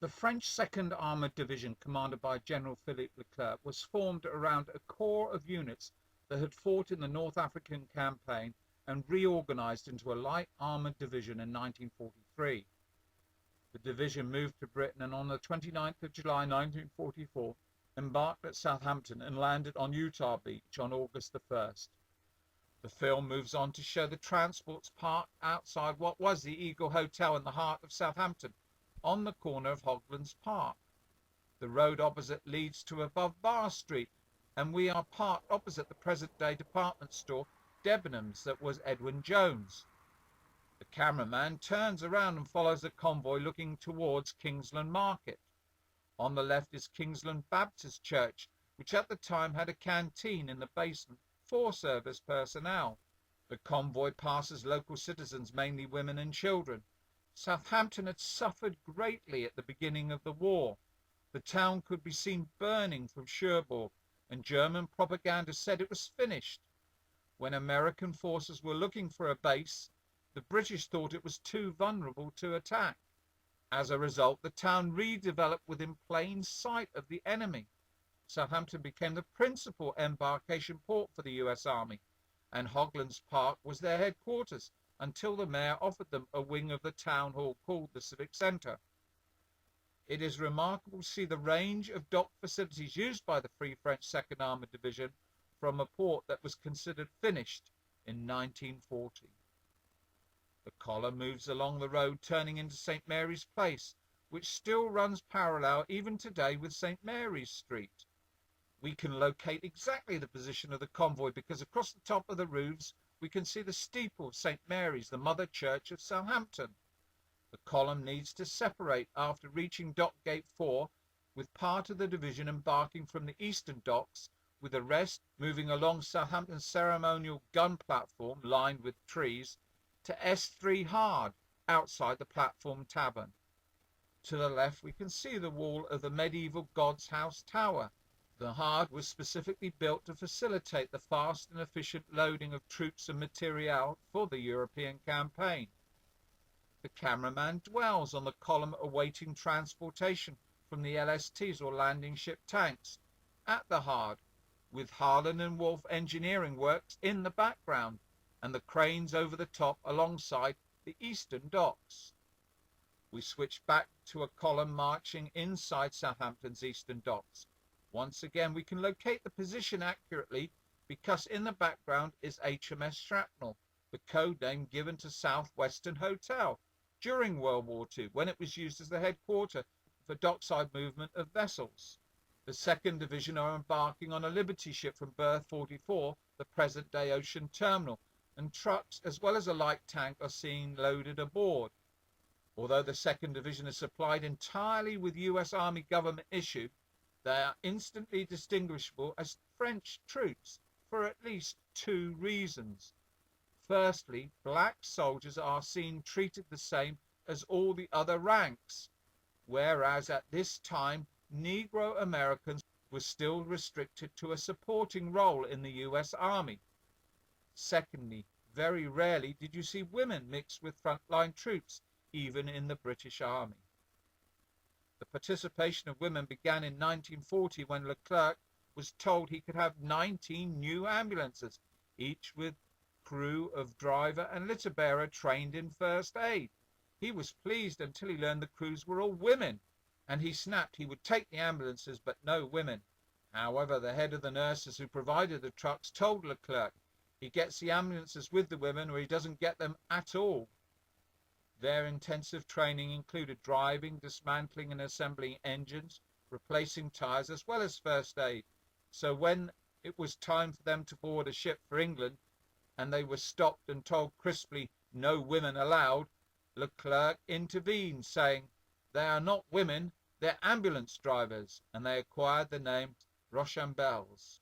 The French 2nd Armored Division, commanded by General Philippe Leclerc, was formed around a core of units that had fought in the North African campaign and reorganized into a light armored division in 1943. The division moved to Britain and on the 29th of July 1944 embarked at Southampton and landed on Utah Beach on August the 1st. The film moves on to show the transports parked outside what was the Eagle Hotel in the heart of Southampton, on the corner of Hoglands Park. The road opposite leads to above Bar Street, and we are parked opposite the present-day department store Debenhams that was Edwin Jones. The cameraman turns around and follows the convoy looking towards Kingsland Market. On the left is Kingsland Baptist Church, which at the time had a canteen in the basement for service personnel. The convoy passes local citizens, mainly women and children. Southampton had suffered greatly at the beginning of the war. The town could be seen burning from Cherbourg, and German propaganda said it was finished. When American forces were looking for a base, the British thought it was too vulnerable to attack. As a result, the town redeveloped within plain sight of the enemy. Southampton became the principal embarkation port for the US Army, and Hoglands Park was their headquarters until the mayor offered them a wing of the town hall called the Civic Centre. It is remarkable to see the range of dock facilities used by the Free French 2nd Armoured Division from a port that was considered finished in 1940. The column moves along the road turning into St. Mary's Place, which still runs parallel even today with St. Mary's Street. We can locate exactly the position of the convoy because across the top of the roofs we can see the steeple of St. Mary's, the mother church of Southampton. The column needs to separate after reaching Dock Gate 4, with part of the division embarking from the eastern docks, with the rest moving along Southampton's ceremonial gun platform lined with trees to S3 Hard, outside the platform tavern. To the left we can see the wall of the medieval God's House Tower. The Hard was specifically built to facilitate the fast and efficient loading of troops and materiel for the European campaign. The cameraman dwells on the column awaiting transportation from the LSTs or landing ship tanks at the Hard, with Harlan and Wolff engineering works in the background and the cranes over the top alongside the eastern docks. We switch back to a column marching inside Southampton's eastern docks. Once again we can locate the position accurately because in the background is HMS Shrapnel, the code name given to Southwestern Hotel during World War II when it was used as the headquarters for dockside movement of vessels. The 2nd Division are embarking on a Liberty ship from berth 44, the present-day ocean terminal, and trucks as well as a light tank are seen loaded aboard. Although the 2nd Division is supplied entirely with US Army government issue, they are instantly distinguishable as French troops for at least two reasons. Firstly, black soldiers are seen treated the same as all the other ranks, whereas at this time Negro Americans were still restricted to a supporting role in the US Army. Secondly, very rarely did you see women mixed with frontline troops, even in the British Army. The participation of women began in 1940 when Leclerc was told he could have 19 new ambulances, each with crew of driver and litter bearer trained in first aid. He was pleased until he learned the crews were all women, and he snapped he would take the ambulances but no women. However, the head of the nurses who provided the trucks told Leclerc he gets the ambulances with the women or he doesn't get them at all. Their intensive training included driving, dismantling and assembling engines, replacing tires as well as first aid. So when it was time for them to board a ship for England and they were stopped and told crisply no women allowed, Leclerc intervened saying they are not women, they're ambulance drivers, and they acquired the name Rochambeaux.